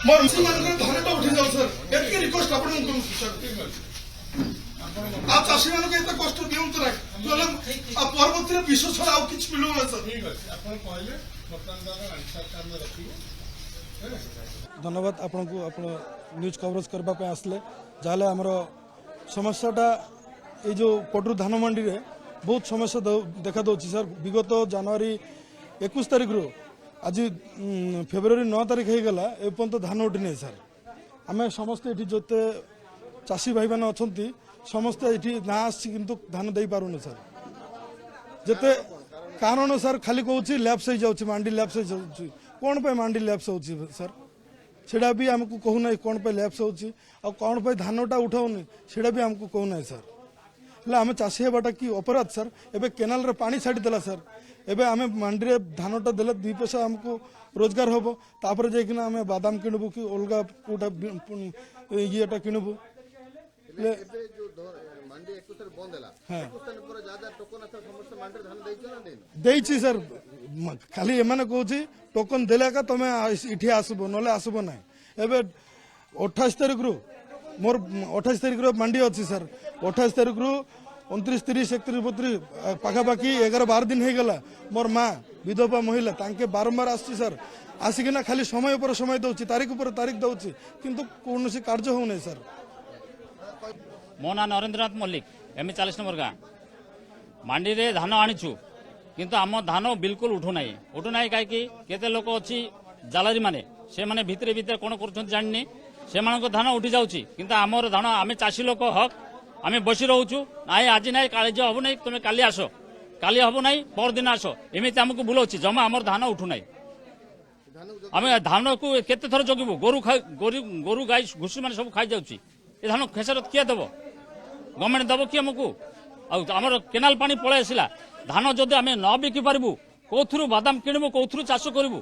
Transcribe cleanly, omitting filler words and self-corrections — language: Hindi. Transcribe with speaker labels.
Speaker 1: मोर धानटा उठी जाऊ सर एतके रिक्वेस्ट आपण करू सर आ चाषी मानक एत कष्ट दियंतु ना नले आ पर्वत रे विश्व छड़ा आ किछ मिलु ना सर ठीक अछि आपण कहले वर्तमान आंसर काम रखियो
Speaker 2: धन्यवाद आपण को आपण न्यूज कवरेज करबा पे आसले जाले हमरो समस्याटा ए जो पटरू धान मंडी रे बहुत समस्या देखा दउछि सर विगत जनवरी 21 तारिख रो आज फेब्रुआरी 9 तारिख हो गला एपर्यंत धान उठी नहीं सर आम समस्ते ये जोते चाषी भाई मैंने अच्छा समस्ते ये ना आसु धान दे पारुन सर जिते कारण सर खाली कहूँ लैप्स हो जाऊँ मांडी लैप्स हो जाऊँ कौन पे मांडी लैप्स हो सर सेटा भी आमको कहूना कौन पे लैप्स हो कौन पे धानटा उठाऊनी सेटा भी आमको कहूना सर हेल्ला आम चाषी हेबाटा कि अपराध सर एबे केनाल रे पानी छाड़ीदेला सर एबे आम मंडी रे धानटा देले 2 पैसा आमको रोजगार हम तापर जाइकिना आम बादाम किणबू कि अलग कोटा येटा किणबू देइछि सर खाली एमाने कहूछि टोकन देले का तमे इठी आसबो नले आसबो ना एबे 28 तारिख रु मोर 28 तारिख रो मंडी अछि सर 28 तारिख रु 29 30 31 32 पाखापाखि 11-12 दिन हो गला मोर माँ विधवा महिला तांके बारंबार आसी सर आसिकिना खाली समय पर समय दउछि तारीख पर तारीख दउछि किंतु कोनोसी कार्य हो नै सर।
Speaker 3: मो ना नरेंद्रनाथ मल्लिक एम 40 नंबर गाँ मंडी रे धान आनीछु किंतु आम धान बिल्कुल उठू ना कहीं केते लोक अच्छी जालारी माने से माने भितरे भितरे कौन कर जानी से धान उठी जाऊँगी किंतु आमर धान आम चाषी लोक हक आम बसी रोचु ना आज ना काली हम ना तुम काली आस काली हम ना पर दिन आस एमती आमको बुलाऊँ जमा आमर धान उठू ना आम धान को केते थर जगू गोरु गाई घुषी मैंने सब खाई जाऊँगी ये धान खेसर किए दब गवर्नमेंट दब कि आमको आमर केनाल पानी पलि आसला धान जदि आम न बिकी पारू कौथु बादाम किणबू कौथु चाष करूँ।